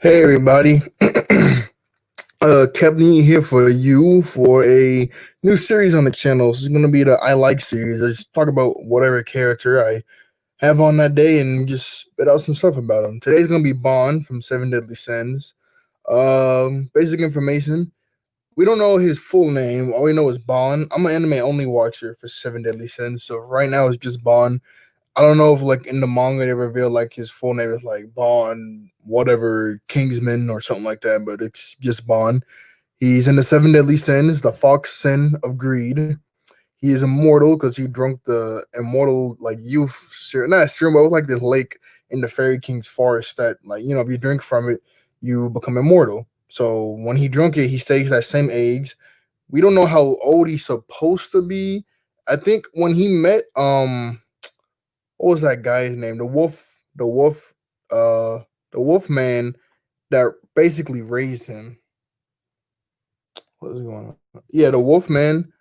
Hey everybody, Kevin here for you for a new series on the channel. This is gonna be the I Like series. I just talk about whatever character I have on that day and just spit out some stuff about them. Today's gonna be Bond from Seven Deadly Sins. Basic information: we don't know his full name. All we know is Bond. I'm an anime only watcher for Seven Deadly Sins, so right now it's just Bond. I don't know if like in the manga they reveal like his full name is like Bond, whatever Kingsman or something like that, but it's just Bond. He's in the seven deadly sins, the fox sin of greed. He is immortal because he drunk the immortal like youth serum, not serum, but it was like this lake in the Fairy King's forest that like if you drink from it, you become immortal. So when he drunk it, he stays that same age. We don't know how old he's supposed to be. I think when he met what was that guy's name? Uh, the wolf man that basically raised him. What was going on? Yeah, the wolf man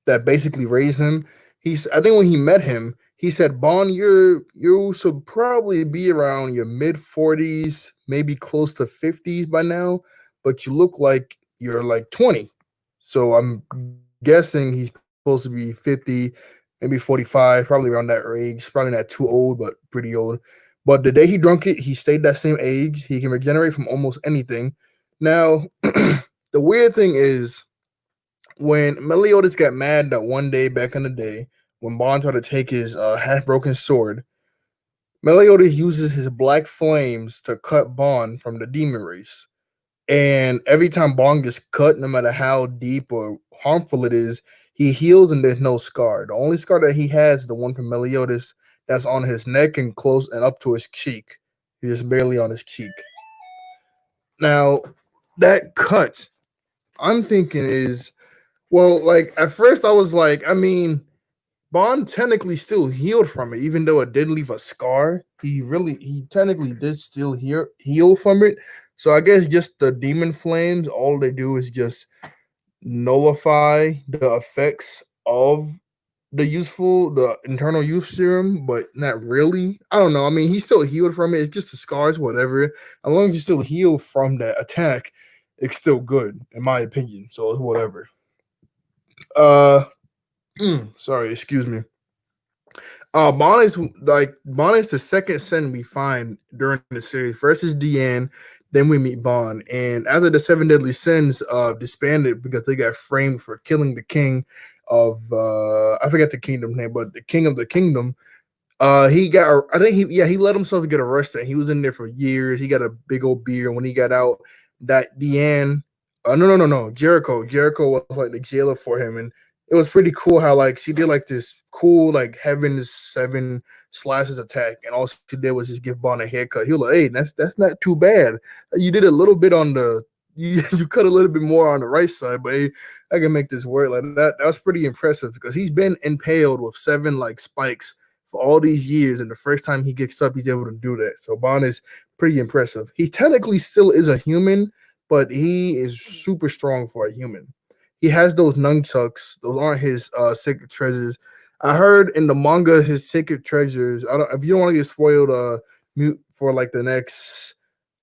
that basically raised him. I think when he met him, he said, "Bond, you should probably be around your mid 40s, maybe close to 50s by now, but you look like you're like 20." So I'm guessing he's supposed to be 50, maybe 45, probably around that age. Probably not too old, but pretty old. But the day he drunk it, he stayed that same age. He can regenerate from almost anything. Now, the weird thing is when Meliodas got mad that one day back in the day when Bond tried to take his half broken sword, Meliodas uses his black flames to cut Bond from the demon race. And every time Bond gets cut, no matter how deep or harmful it is, he heals and there's no scar. The only scar that he has is the one from Meliodas that's on his neck and close and up to his cheek. He's just barely on his cheek. Now, that cut, I'm thinking is, well, like at first I was like, I mean, Bond technically still healed from it, even though it did leave a scar. He technically did still heal from it. So I guess just the demon flames, all they do is just nullify the effects of the internal youth serum, but not really. I don't know. I mean, he's still healed from it. It's just the scars, whatever. As long as you still heal from that attack, it's still good, in my opinion. So it's whatever. Uh, sorry, excuse me. Bond is the second sin we find during the series. First is Deanne, then we meet Bond, and after the seven deadly sins disbanded because they got framed for killing the king of I forget the kingdom name, but the king of the kingdom. He got I think he let himself get arrested. He was in there for years. He got a big old beard. When he got out, that Deanne, no, Jericho was like the jailer for him, and it was pretty cool how like she did like this cool like Heaven's Seven slashes attack, and all she did was just give Bond a haircut. He was like, "Hey, that's not too bad. You did a little bit on the." You cut a little bit more on the right side, but hey, I can make this work like that. That was pretty impressive because he's been impaled with seven like spikes for all these years, and the first time he gets up, he's able to do that. So Bond is pretty impressive. He technically still is a human, but he is super strong for a human. He has those nunchucks. Those aren't his sacred treasures. I heard in the manga his sacred treasures. I don't. If you don't want to get spoiled, mute for like the next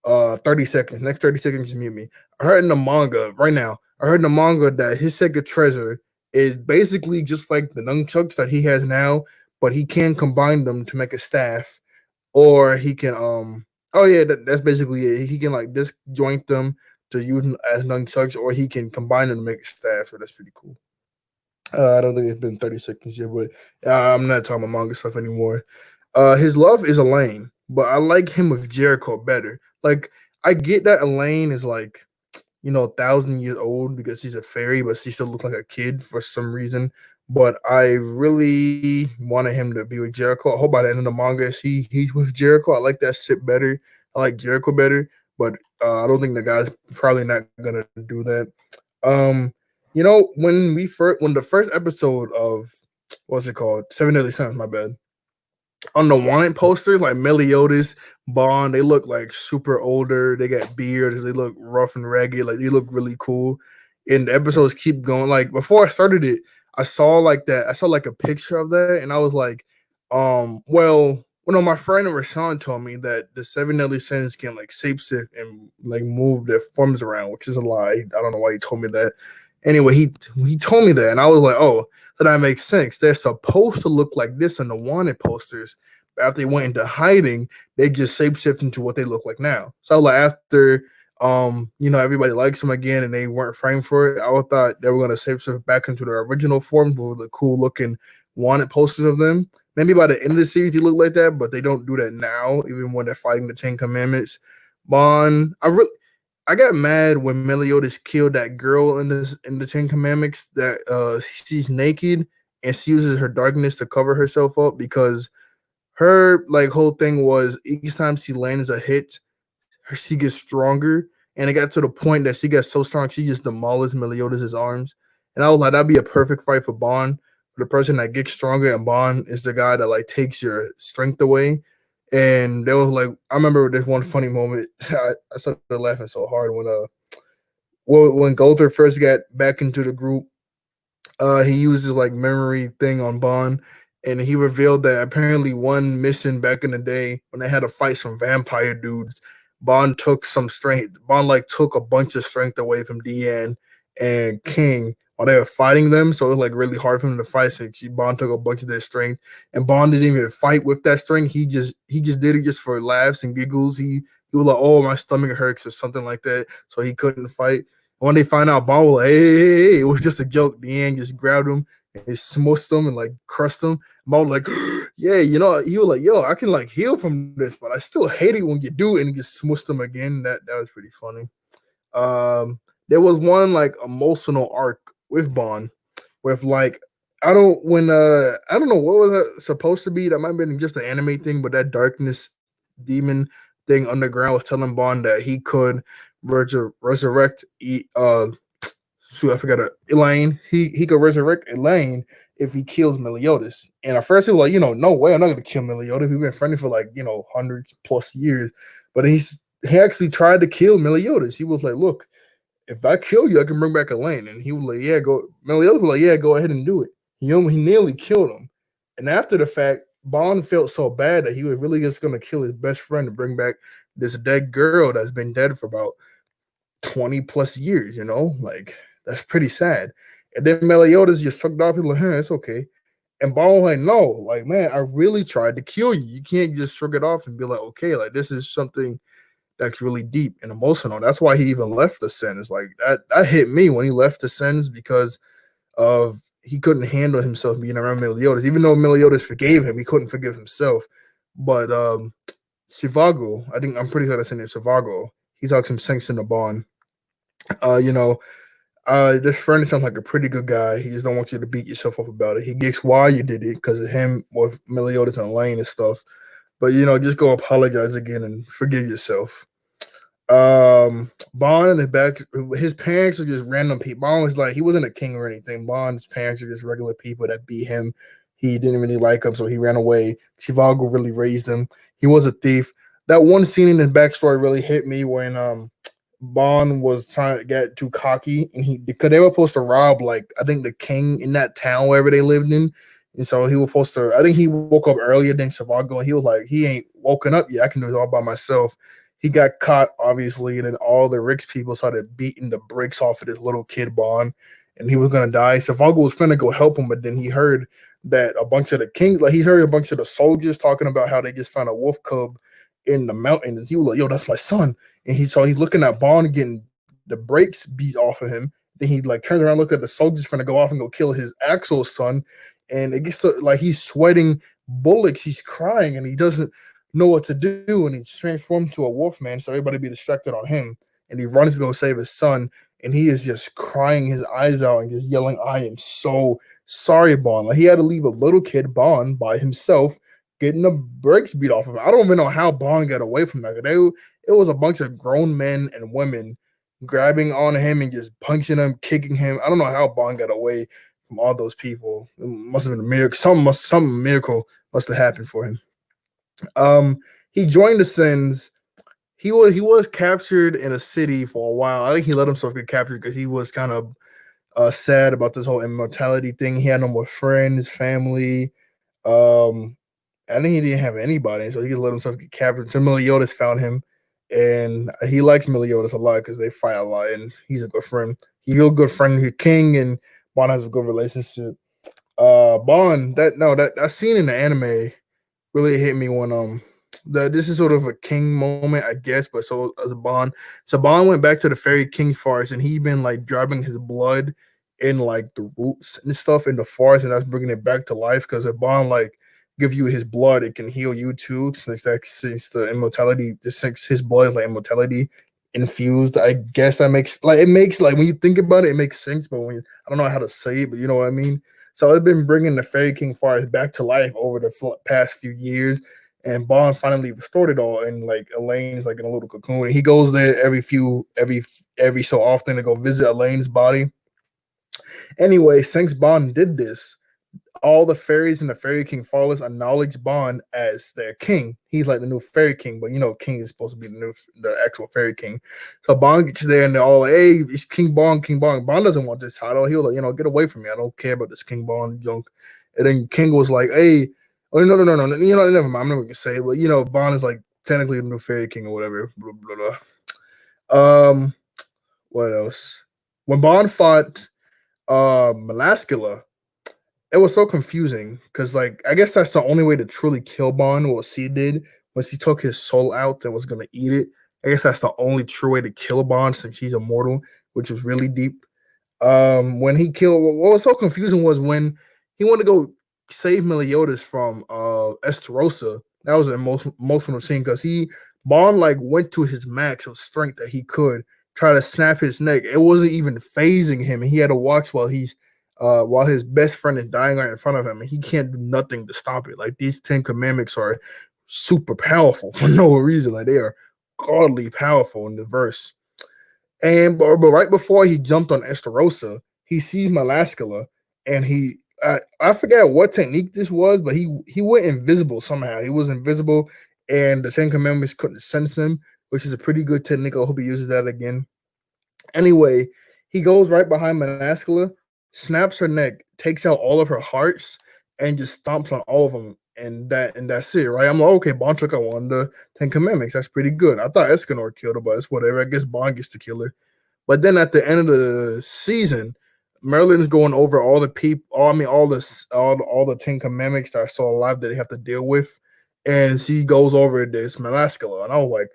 30 seconds. Next 30 seconds, just mute me. I heard in the manga right now. I heard in the manga that his sacred treasure is basically just like the nunchucks that he has now, but he can combine them to make a staff, or he can oh yeah, that's basically it. He can like disjoint them to use them as nunchucks, or he can combine them to make a staff. So that's pretty cool. I don't think it's been 30 seconds yet, but I'm not talking about manga stuff anymore. His love is Elaine, but I like him with Jericho better. Like I get that Elaine is like 1,000 years old because she's a fairy, but she still looks like a kid for some reason. But I really wanted him to be with Jericho. I hope by the end of the manga, he's with Jericho. I like that shit better. I like Jericho better, but I don't think the guy's probably not gonna do that. Um, when the first episode of what's it called, Seven Deadly Sins, my bad, on the wanted poster, like Meliodas, Bond, they look like super older. They got beards. They look rough and ragged. Like they look really cool. And the episodes keep going. Like before I started it, I saw like a picture of that, and I was like, well, Well, no, my friend Rashawn told me that the seven deadly sins can like shapeshift and like move their forms around, which is a lie. I don't know why he told me that. Anyway, he told me that, and I was like, oh, so that makes sense. They're supposed to look like this on the wanted posters, but after they went into hiding, they just shapeshift into what they look like now. So like after everybody likes them again and they weren't framed for it, I thought they were gonna shapeshift back into their original form with the cool looking wanted posters of them. Maybe by the end of the series they look like that, but they don't do that now, even when they're fighting the Ten Commandments. Bond, I got mad when Meliodas killed that girl in the Ten Commandments that she's naked and she uses her darkness to cover herself up because her like whole thing was each time she lands a hit, she gets stronger. And it got to the point that she got so strong she just demolished Meliodas' arms. And I was like, that'd be a perfect fight for Bond. For the person that gets stronger, and Bond is the guy that like takes your strength away. And there was like, I remember this one funny moment. I started laughing so hard when Goldberg first got back into the group. He used his like memory thing on Bond, and he revealed that apparently one mission back in the day when they had to fight some vampire dudes, Bond took some strength. Bond like took a bunch of strength away from Deanne and King while they were fighting them, so it was like really hard for them to fight. So Bond took a bunch of their strength, and Bond didn't even fight with that strength. He just did it just for laughs and giggles. He was like, "Oh, my stomach hurts" or something like that, so he couldn't fight. When they find out Bond was like, hey, it was just a joke. Deanne just grabbed him and smushed him and like crushed him. Bond was like, yeah, he was like, yo, I can like heal from this, but I still hate it when you do it, and he just smushed him again. That was pretty funny. There was one like emotional arc with Bond with like I don't know what was that supposed to be. That might have been just an anime thing, but that darkness demon thing underground was telling Bond that he could resurrect shoot, I forgot her, Elaine. He could resurrect Elaine if he kills Meliodas. And at first he was like, no way, I'm not gonna kill Meliodas. We've been friendly for like, hundreds plus years. But he actually tried to kill Meliodas. He was like, look, if I kill you, I can bring back Elaine. And he was like, yeah, go. Meliodas was like, yeah, go ahead and do it. He nearly killed him. And after the fact, Bond felt so bad that he was really just gonna kill his best friend to bring back this dead girl that's been dead for about 20 plus years, like that's pretty sad. And then Meliodas just sucked off. He's like, it's okay. And Bond was like, no, like, man, I really tried to kill you. You can't just shrug it off and be like, okay, like this is something that's really deep and emotional. That's why he even left the sins. Like that hit me when he left the sins because of he couldn't handle himself being around Meliodas. Even though Meliodas forgave him, he couldn't forgive himself. But Sivago, I'm pretty sure that's his name, Sivago. He talks some sense in the Bond. Uh, you know, this friend sounds like a pretty good guy. He just don't want you to beat yourself up about it. He gets why you did it because of him with Meliodas and Lane and stuff. But just go apologize again and forgive yourself. Bond and his parents are just random people. Bond was like he wasn't a king or anything. Bond's parents are just regular people that beat him. He didn't really like him, so he ran away. Chivago really raised him. He was a thief. That one scene in his backstory really hit me when Bond was trying to get too cocky, and because they were supposed to rob like I think the king in that town wherever they lived in, and so he was supposed to. I think he woke up earlier than Chivago, and he was like, he ain't woken up yet. I can do it all by myself. He got caught, obviously, and then all the Rick's people started beating the brakes off of this little kid Bond, and he was gonna die. Savago was gonna go help him, but then he heard that a bunch of the kings, like he heard a bunch of the soldiers talking about how they just found a wolf cub in the mountains. He was like, "Yo, that's my son," and he's looking at Bond getting the brakes beat off of him. Then he like turns around, look at the soldiers trying to go off and go kill his actual son, and it gets to, like he's sweating bullets, he's crying, and he doesn't know what to do, and he's transformed to a wolf man, so everybody be distracted on him, and he runs to go save his son, and he is just crying his eyes out and just yelling, "I am so sorry, Bond." Like he had to leave a little kid Bond by himself, getting the brakes beat off of him. I don't even know how Bond got away from that. It was a bunch of grown men and women grabbing on him and just punching him, kicking him. I don't know how Bond got away from all those people. It must have been a miracle. Some miracle must have happened for him. He joined the Sins. He was captured in a city for a while. I think he let himself get captured because he was kind of sad about this whole immortality thing. He had no more friends, family. Um, I think he didn't have anybody, so he just let himself get captured until Meliodas found him. And he likes Meliodas a lot because they fight a lot, and he's a good friend. He's a real good friend to King, and Bond has a good relationship. Bond, that scene in the anime really hit me when this is sort of a King moment, I guess, but so as a Bond. So Bond went back to the Fairy King forest, and he been like dropping his blood in like the roots and stuff in the forest, and that's bringing it back to life. Because if Bond like give you his blood, it can heal you too. Since the immortality, since his blood is like immortality infused, I guess that makes like when you think about it, it makes sense. But when I don't know how to say it, but you know what I mean. So it's been bringing the Fairy King forest back to life over the past few years, and Bond finally restored it all. And like Elaine's like in a little cocoon. And he goes there every so often to go visit Elaine's body. Anyway, since Bond did this, all the fairies in the Fairy King Forest acknowledge Bond as their king. He's like the new Fairy King, but you know, King is supposed to be the actual Fairy King. So Bond gets there and they're all like, "Hey, it's King Bond, King Bond." Bond doesn't want this title. He'll like, get away from me. I don't care about this King Bond junk. And then King was like, "Hey, oh no, never mind. I'm never gonna say it, but Bond is like technically the new Fairy King or whatever." Blah, blah, blah. What else? When Bond fought Melascula, it was so confusing because like I guess that's the only way to truly kill Bond. What C did was he took his soul out and was gonna eat it. I guess that's the only true way to kill Bond since he's immortal, which was really deep. When he killed, what was so confusing was when he wanted to go save Meliodas from Esterosa. That was the most emotional scene because Bond like went to his max of strength that he could try to snap his neck. It wasn't even phasing him, and he had to watch while his best friend is dying right in front of him, and he can't do nothing to stop it. Like these 10 Commandments are super powerful for no reason. Like they are godly powerful in the verse. And but right before he jumped on Esterosa, he sees Melascula, and I forget what technique this was, but he went invisible somehow. He was invisible, and the 10 Commandments couldn't sense him, which is a pretty good technique. I hope he uses that again. Anyway, he goes right behind Melascula, snaps her neck, takes out all of her hearts, and just stomps on all of them. And that's it, right? I'm like, okay, Bond took out one of the 10 Commandments. That's pretty good. I thought Escanor killed her, but it's whatever. I guess Bond gets to kill her. But then at the end of the season, Merlin's going over all the people, all the 10 Commandments that are still alive that they have to deal with, and she goes over this Melascula, and I was like,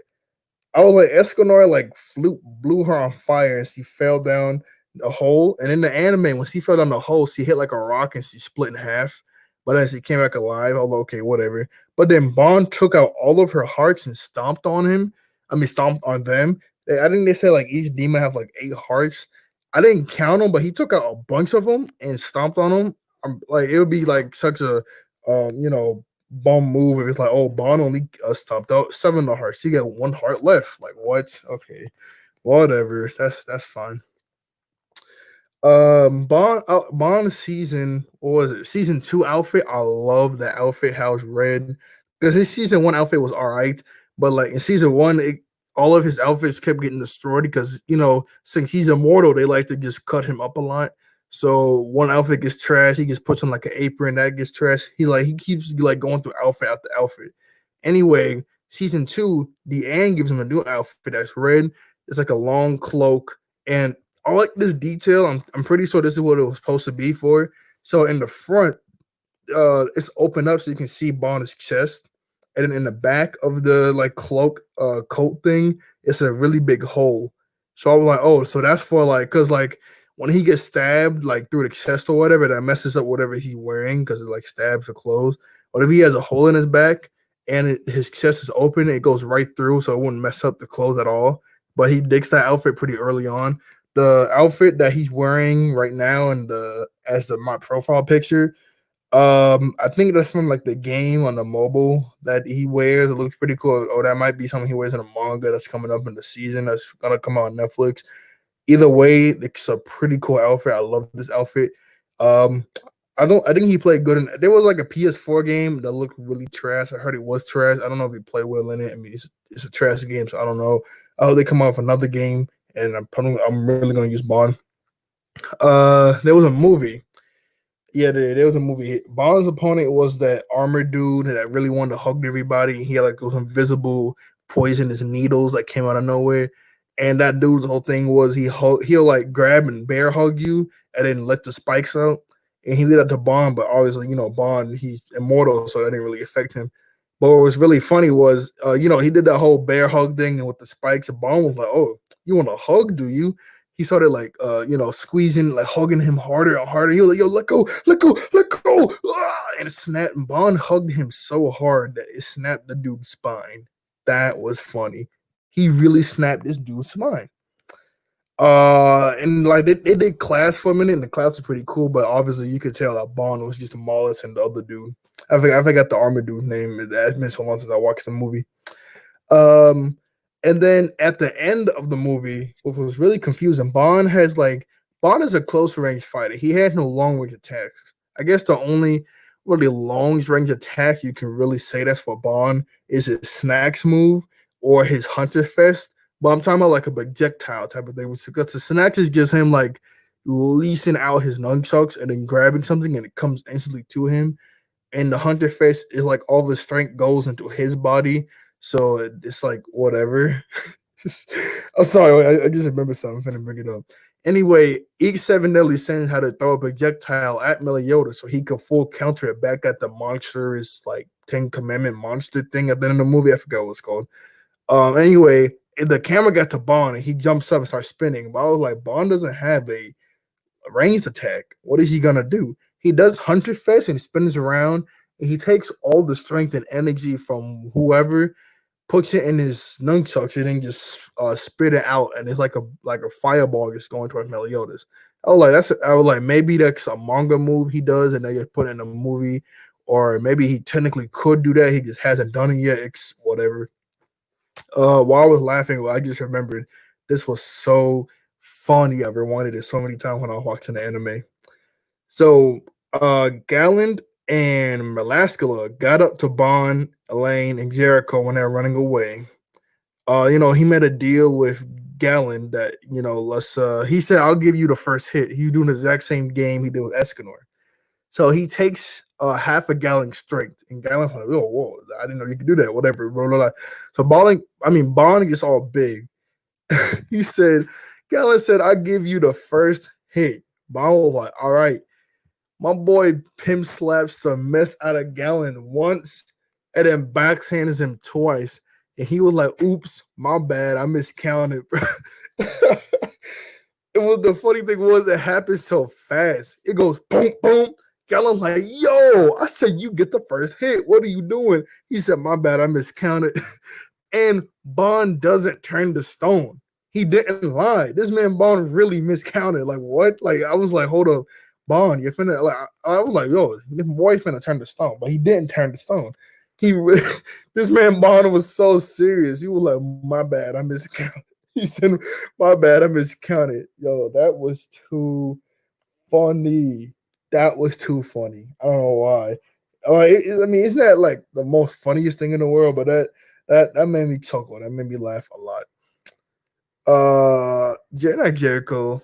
Escanor like blew her on fire, and she fell down the hole. And in the anime, when she fell down the hole, she hit like a rock and she split in half. But then she came back alive. Although okay, whatever. But then Bond took out all of her hearts and stomped on him. I mean, stomped on them. I think they said like each demon have like 8 hearts. I didn't count them, but he took out a bunch of them and stomped on them. Like it would be like such a bum move if it's like, oh, Bond only stomped out 7 of the hearts. He got 1 heart left. Like what? Okay, whatever. That's fine. Bond season, what was it? Season 2 outfit. I love that outfit. How it's red because his season 1 outfit was all right, but like in season 1, all of his outfits kept getting destroyed because since he's immortal, they like to just cut him up a lot. So one outfit gets trashed, he just puts on like an apron that gets trashed. He keeps like going through outfit after outfit. Anyway, season 2, Deanne gives him a new outfit that's red. It's like a long cloak, and I like this detail. I'm pretty sure this is what it was supposed to be for. So in the front, it's open up so you can see Bond's chest, and then in the back of the like cloak coat thing, it's a really big hole. So I was like, oh, so that's for like, cause like when he gets stabbed like through the chest or whatever, that messes up whatever he's wearing because it like stabs the clothes. But if he has a hole in his back and his chest is open, it goes right through, so it wouldn't mess up the clothes at all. But he digs that outfit pretty early on. The outfit that he's wearing right now and my profile picture, I think that's from like the game on the mobile that he wears. It looks pretty cool. Or that might be something he wears in a manga that's coming up in the season that's gonna come out on Netflix. Either way, it's a pretty cool outfit. I love this outfit. Um, I think he played good in. There was like a PS4 game that looked really trash. I heard it was trash. I don't know if he played well in it. I mean, it's a trash game, so I don't know. I hope they come out with another game, and I'm really gonna use Bond. There was a movie. Yeah, there was a movie. Bond's opponent was that armored dude that really wanted to hug everybody. He had like those invisible poisonous needles that came out of nowhere. And that dude's whole thing was he'll like grab and bear hug you and then let the spikes out. And he did that to Bond, but obviously, Bond, he's immortal, so that didn't really affect him. But what was really funny was, he did that whole bear hug thing and with the spikes, and Bond was like, "Oh, you want a hug, do you?" He started like squeezing, like hugging him harder and harder. He was like, "Yo, let go, let go, let go!" And it snapped. And Bond hugged him so hard that it snapped the dude's spine. That was funny. He really snapped this dude's spine. And like they did class for a minute, and the class was pretty cool, but obviously you could tell that Bond was just Mollis and the other dude. I forgot the armor dude's name. It's been so long since I watched the movie. Um, and then at the end of the movie, which was really confusing, Bond is a close range fighter. He had no long range attacks. I guess the only really long range attack you can really say that's for Bond is his snacks move or his hunter fest. But I'm talking about like a projectile type of thing, because the snacks is just him like leasing out his nunchucks and then grabbing something and it comes instantly to him, and the hunter face is like all the strength goes into his body, so it's like whatever. Just, I'm sorry, I just remember something. I'm finna bring it up. Anyway, each seven deadly sins had to throw a projectile at Meliodas so he could full counter it back at the monstrous like Ten Commandment monster thing at the end of the movie. I forgot what it's called. Anyway, the camera got to Bond and he jumps up and starts spinning. But I was like, Bond doesn't have a ranged attack. What is he gonna do? He does Hunter Fest and he spins around and he takes all the strength and energy from whoever, puts it in his nunchucks, and then just spit it out, and it's like a fireball just going towards Meliodas. I was like maybe that's a manga move he does, and they just put it in a movie, or maybe he technically could do that. He just hasn't done it yet. It's whatever. While I was laughing, I just remembered this was so funny. I rewinded it so many times when I was watching the anime. So Galland and Melaskula got up to Bond, Elaine, and Jericho when they were running away. He made a deal with Galland that, let's he said, "I'll give you the first hit." He doing the exact same game he did with Escanor. So he takes half a gallon strength, and Galland's like, "Oh, whoa, I didn't know you could do that." Whatever, blah, blah, blah. So Bond gets all big. He said, Galland said, "I give you the first hit." Bond was like, "All right." My boy pimp slaps the mess out of Galland once and then backhands him twice. And he was like, "Oops, my bad. I miscounted." It was the funny thing was it happened so fast. It goes boom, boom. Galland's like, "Yo, I said you get the first hit. What are you doing?" He said, "My bad, I miscounted." And Bond doesn't turn to stone. He didn't lie. This man Bond really miscounted. Like what? Like I was like, hold up, Bond, you're finna like I was like, yo, this boy finna turn to stone, but he didn't turn to stone. He this man Bond was so serious. He was like, "My bad, I miscounted." He said, "My bad, I miscounted." Yo, that was too funny. That was too funny. I don't know why. I mean, isn't that like the most funniest thing in the world? But that made me chuckle. That made me laugh a lot. Not Jericho.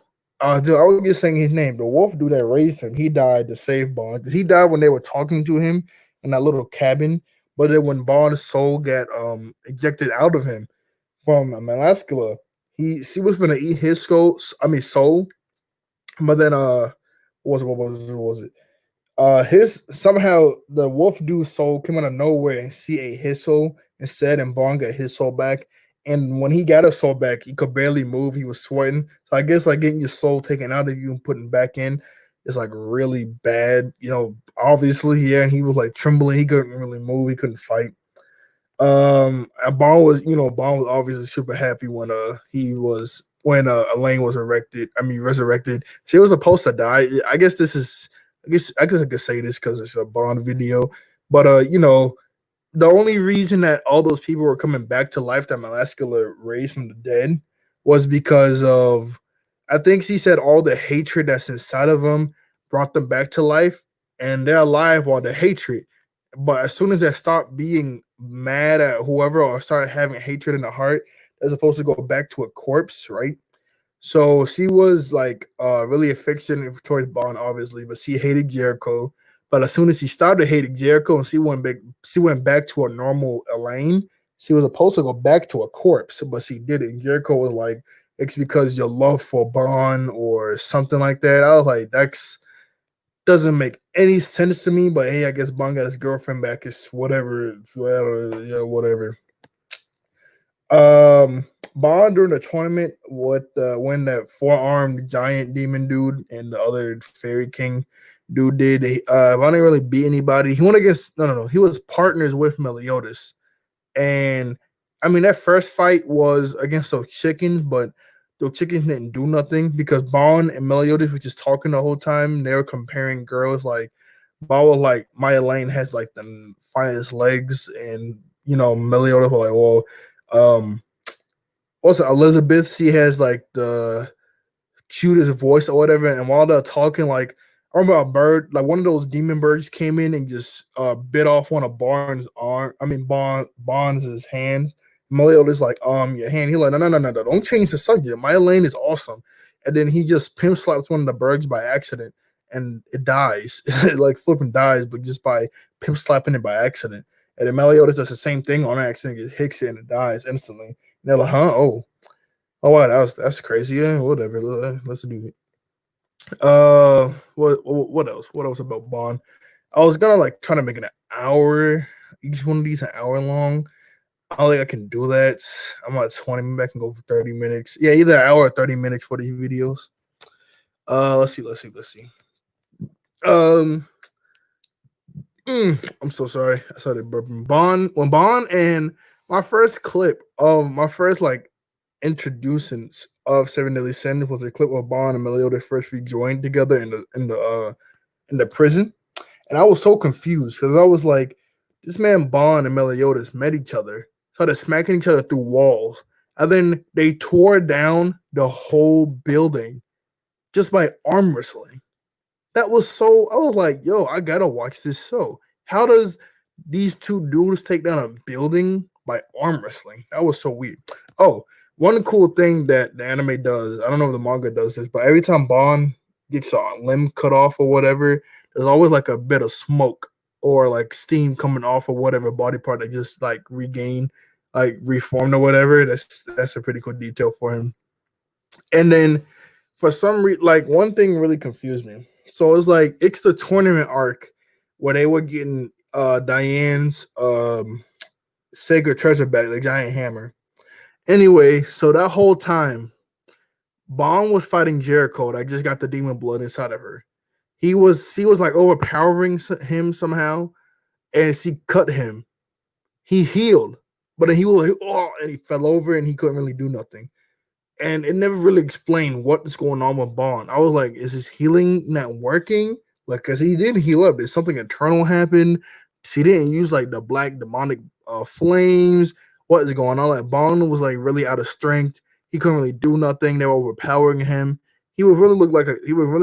Dude, I was just saying his name. The wolf dude that raised him, he died to save Bond. He died when they were talking to him in that little cabin. But then when Bond's soul got ejected out of him from Melaskula, she was gonna eat his soul. But then what was it? His somehow the wolf dude's soul came out of nowhere and she ate his soul instead, and Bond got his soul back. And when he got his soul back, he could barely move. He was sweating. So I guess like getting your soul taken out of you and putting back in is like really bad. Obviously, yeah. And he was like trembling. He couldn't really move. He couldn't fight. And Bond was obviously super happy when Elaine was resurrected. She was supposed to die. I guess I could say this because it's a Bond video, but the only reason that all those people were coming back to life that Melaskula raised from the dead was because of, I think she said, all the hatred that's inside of them brought them back to life, and they're alive while the hatred. But as soon as they start being mad at whoever or start having hatred in the heart, they're supposed to go back to a corpse, right? So she was like really affectionate towards Bond, obviously, but she hated Jericho. But as soon as she started hating Jericho and she went back to a normal Elaine. She was supposed to go back to a corpse, but she did it. And Jericho was like, "It's because your love for Bond or something like that." I was like, "That's doesn't make any sense to me." But hey, I guess Bond got his girlfriend back. It's whatever, whatever, yeah, whatever. Bond during the tournament with when that four-armed giant demon dude and the other fairy king dude did. Bond didn't really beat anybody. He went against no. He was partners with Meliodas, and I mean that first fight was against those chickens, but those chickens didn't do nothing because Bond and Meliodas were just talking the whole time. They were comparing girls. Like Bond was like, Maya Lane has like the finest legs, and Meliodas was like, well, also Elizabeth, she has like the cutest voice or whatever. And while they're talking, like I remember a bird, like one of those demon birds came in and just bit off one of Barnes' arm. I mean Bonds' hands. Maleo is like, your hand. He like, no, don't change the subject. My lane is awesome. And then he just pimp slaps one of the birds by accident and it dies. It like flipping dies, but just by pimp slapping it by accident. And then Meliodas does the same thing on accident, it hits it and it dies instantly. And they're like, huh? Oh wow, that's crazy. Yeah, whatever. Let's do it. What else? What else about Bond? I was gonna like trying to make it an hour. Each one of these an hour long. I don't think I can do that. I'm at 20. Maybe I can go for 30 minutes. Yeah, either an hour or 30 minutes for these videos. Let's see. Um, I'm so sorry. I started burping. Bond and my first clip of my first like introducing of Seven Deadly Sins was a clip of Bond and Meliodas first rejoined together in the prison, and I was so confused because I was like, this man Bond and Meliodas met each other, started smacking each other through walls, and then they tore down the whole building just by arm wrestling. That was so. I was like, yo, I gotta watch this show. How does these two dudes take down a building by arm wrestling? That was so weird. Oh, one cool thing that the anime does, I don't know if the manga does this, but every time Bond gets a limb cut off or whatever, there's always like a bit of smoke or like steam coming off of whatever body part that just like regained, like reformed or whatever. That's a pretty cool detail for him. And then for some reason, like one thing really confused me. So it's like it's the tournament arc where they were getting Diane's sacred treasure back, the giant hammer. Anyway, so that whole time, Bond was fighting Jericho that just got the demon blood inside of her. She was like overpowering him somehow, and she cut him. He healed, but then he was like, oh, and he fell over and he couldn't really do nothing. And it never really explained what is going on with Bond. I was like, is his healing not working? Like, cause he didn't heal up. Did something internal happen? She didn't use like the black demonic flames. What is going on? Like Bond was like really out of strength. He couldn't really do nothing. They were overpowering him. He was really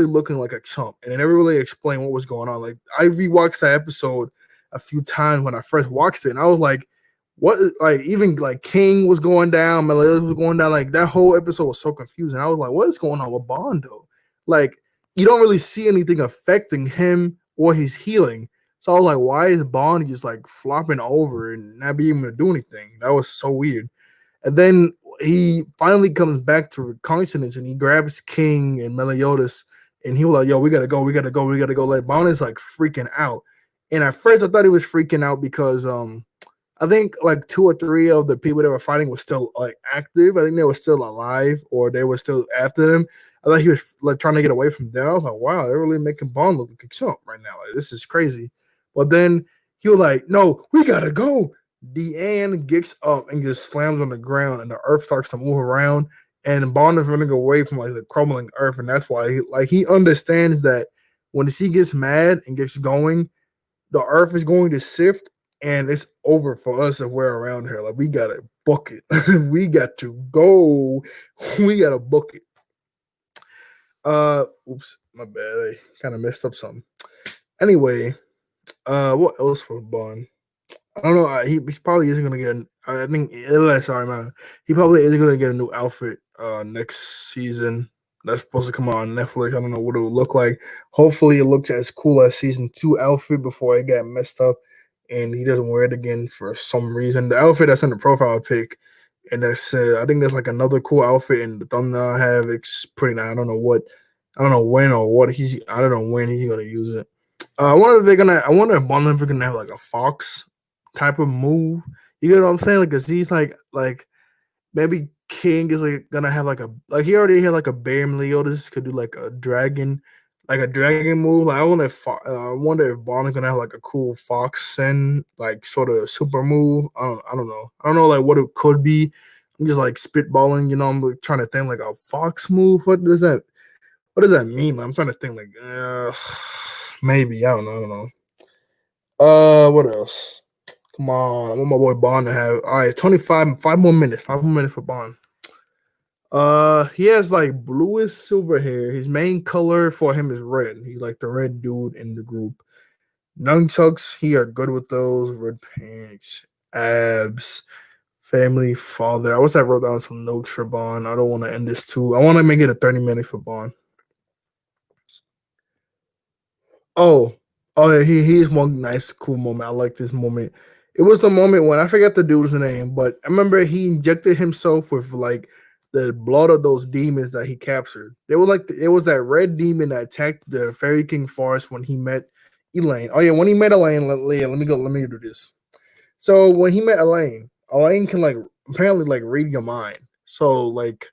looking like a chump, and it never really explained what was going on. Like I rewatched that episode a few times when I first watched it, and I was like, what like even like King was going down, Meliodas was going down, like that whole episode was so confusing. I was like, what is going on with Bondo? Like you don't really see anything affecting him or his healing. So I was like, why is Bond just like flopping over and not being able to do anything? That was so weird. And then he finally comes back to consciousness and he grabs King and Meliodas and he was like, yo, we gotta go, we gotta go, we gotta go. Like Bond is like freaking out. And at first I thought he was freaking out because I think like two or three of the people that were fighting were still like active. I think they were still alive or they were still after them. I thought he was like trying to get away from them. I was like, wow, they're really making Bond look like a chump right now. Like, this is crazy. But then he was like, no, we gotta go. Deanne gets up and just slams on the ground and the earth starts to move around. And Bond is running away from like the crumbling earth. And that's why he understands that when she gets mad and gets going, the earth is going to sift and it's over for us if we're around her. Like we gotta book it. We got to go. We gotta book it. Oops, my bad. I kind of messed up something. Anyway, what else for Bond? I don't know. He probably isn't gonna get. I think. Sorry, man. He probably isn't gonna get a new outfit next season. That's supposed to come out on Netflix. I don't know what it will look like. Hopefully, it looks as cool as season two outfit before it got messed up, and he doesn't wear it again for some reason. The outfit that's in the profile pic, and that's I think there's like another cool outfit in the thumbnail I have. It's pretty nice. I don't know what. I don't know when or what he's. I don't know when he's gonna use it. I wonder if they're gonna. I wonder if Bond gonna have like a fox type of move. You get what I'm saying? Like, cause he's like maybe King is like gonna have like a like he already had like a bear Meliodas could do like a dragon move. Like I wonder if Bond is gonna have like a cool fox and like sort of super move. I don't know. I don't know like what it could be. I'm just like spitballing. You know, I'm like, trying to think like a fox move. What does that mean? Like, I'm trying to think like maybe I don't know. What else? Come on, I want my boy Bond to have. All right, 25, 5 more minutes, 5 more minutes for Bond. He has like bluish silver hair. His main color for him is red. He's like the red dude in the group. Nunchucks, he are good with those. Red pants, abs, family, father. I wish I wrote down some notes for Bond. I don't want to end this too. I want to make it a 30 minute for Bond. Oh, oh yeah, he's one nice cool moment. I like this moment. It was the moment when I forget the dude's name, but I remember he injected himself with like the blood of those demons that he captured. They were like it was that red demon that attacked the Fairy King Forest when he met Elaine. Oh yeah, when he met Elaine, let me go. Let me do this. So when he met Elaine, Elaine can like apparently like read your mind. So like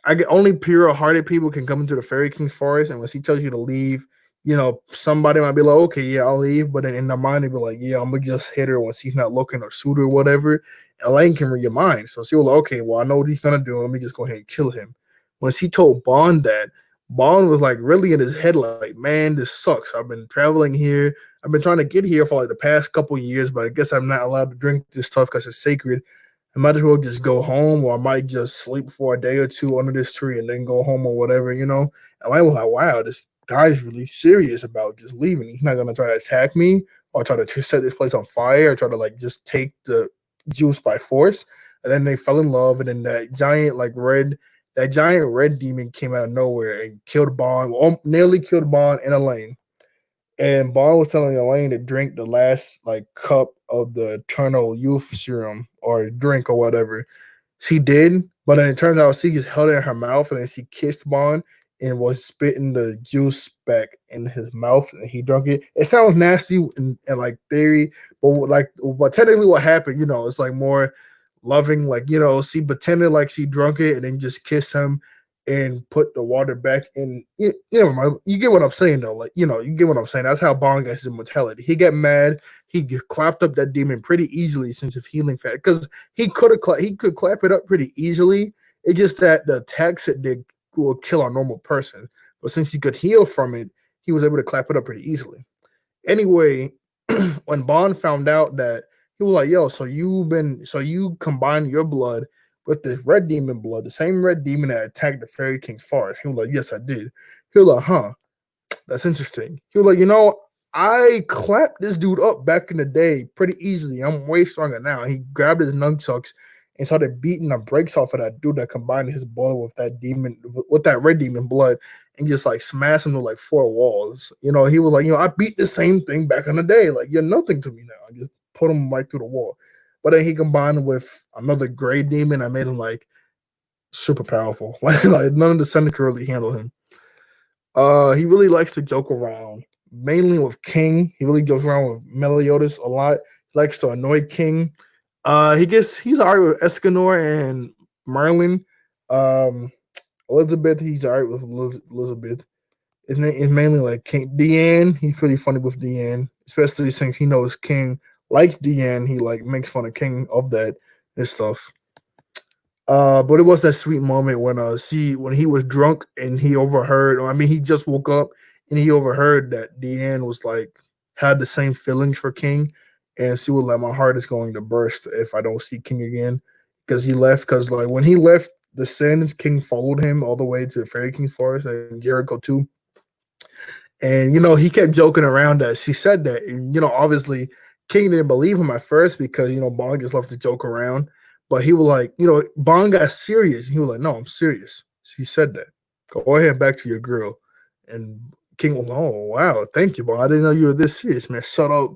I get only pure-hearted people can come into the Fairy King's forest, and when he tells you to leave, you know, somebody might be like, "Okay, yeah, I'll leave," but then in their mind they be like, "Yeah, I'm gonna just hit her when she's not looking or shoot her or whatever." Elaine can read your mind, so she was like, "Okay, well, I know what he's gonna do. Let me just go ahead and kill him." When she told Bond that, Bond was like really in his head, like, "Man, this sucks. I've been traveling here. I've been trying to get here for like the past couple years, but I guess I'm not allowed to drink this stuff because it's sacred. I might as well just go home, or I might just sleep for a day or two under this tree and then go home or whatever, you know." And I was like, wow, this guy's really serious about just leaving. He's not gonna try to attack me or try to set this place on fire or try to like just take the juice by force. And then they fell in love, and then that giant red demon came out of nowhere and killed Bond, nearly killed Bond and Elaine. And Bond was telling Elaine to drink the last like cup of the eternal youth serum or drink or whatever. She did, but then it turns out she just held it in her mouth and then she kissed Bond and was spitting the juice back in his mouth and he drank it. It sounds nasty and like theory, but technically what happened, you know, it's like more loving, like, you know, she pretended like she drunk it and then just kissed him and put the water back in. You get what I'm saying though. Like, you know, you get what I'm saying. That's how Bond gets his mortality. He get mad. He clapped up that demon pretty easily since his healing factor because he could clap it up pretty easily. It's just that the attacks it did will kill a normal person. But since he could heal from it, he was able to clap it up pretty easily. Anyway, when Bond found out that, he was like, "Yo, so you combined your blood with the red demon blood, the same red demon that attacked the Fairy King's forest." He was like, "Yes, I did." He was like, "Huh, that's interesting." He was like, "You know, I clapped this dude up back in the day pretty easily. I'm way stronger now." He grabbed his nunchucks and started beating the brakes off of that dude that combined his blood with that red demon blood, and just like smashed him to like four walls. You know, he was like, "I beat the same thing back in the day. Like, you're nothing to me now." I just put him right through the wall. But then he combined with another gray demon that made him like super powerful. Like none of the Senate could really handle him. He really likes to joke around, mainly with King. He really jokes around with Meliodas a lot. He likes to annoy King. He's alright with Escanor and Merlin. Um, Elizabeth, he's alright with Elizabeth. His name is mainly like King Deanne. He's pretty funny with Deanne, especially since he knows King likes Deanne. He like makes fun of King of that and stuff. But it was that sweet moment when he was drunk and he overheard. I mean, he just woke up and he overheard that Deanne was like had the same feelings for King, and she was like, "My heart is going to burst if I don't see King again," because he left. Because like when he left the Sands, King followed him all the way to the Fairy King's forest and Jericho too. And he kept joking around that she said that, and obviously King didn't believe him at first because Bond just loved to joke around, but he was like, Bond got serious. He was like, "No, I'm serious." He said that. Go ahead, back to your girl. And King was, "Oh wow, thank you, Bond. I didn't know you were this serious, man. Shut up."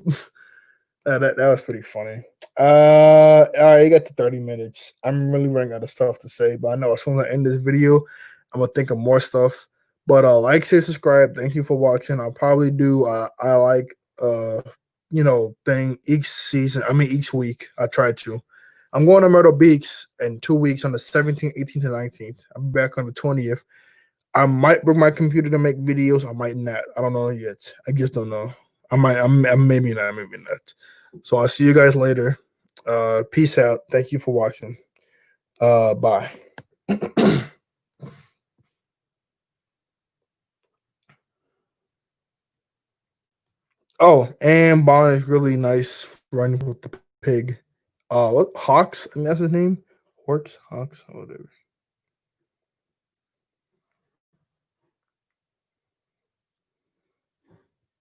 That was pretty funny. All right, you got the 30 minutes. I'm really running out of stuff to say, but I know as soon as I end this video, I'm gonna think of more stuff. But like, share, subscribe. Thank you for watching. I'll probably do I like thing each season. I mean each week. I try to. I'm going to Myrtle Beach in 2 weeks on the 17th, 18th, and 19th. I'll be back on the 20th. I might bring my computer to make videos. I might not. I don't know yet. I just don't know. I'm maybe not. Maybe not. So I'll see you guys later. Peace out. Thank you for watching. Bye. Oh, and Bond is really nice running with the pig. What Hawks? I mean, that's his name. Hawks, whatever.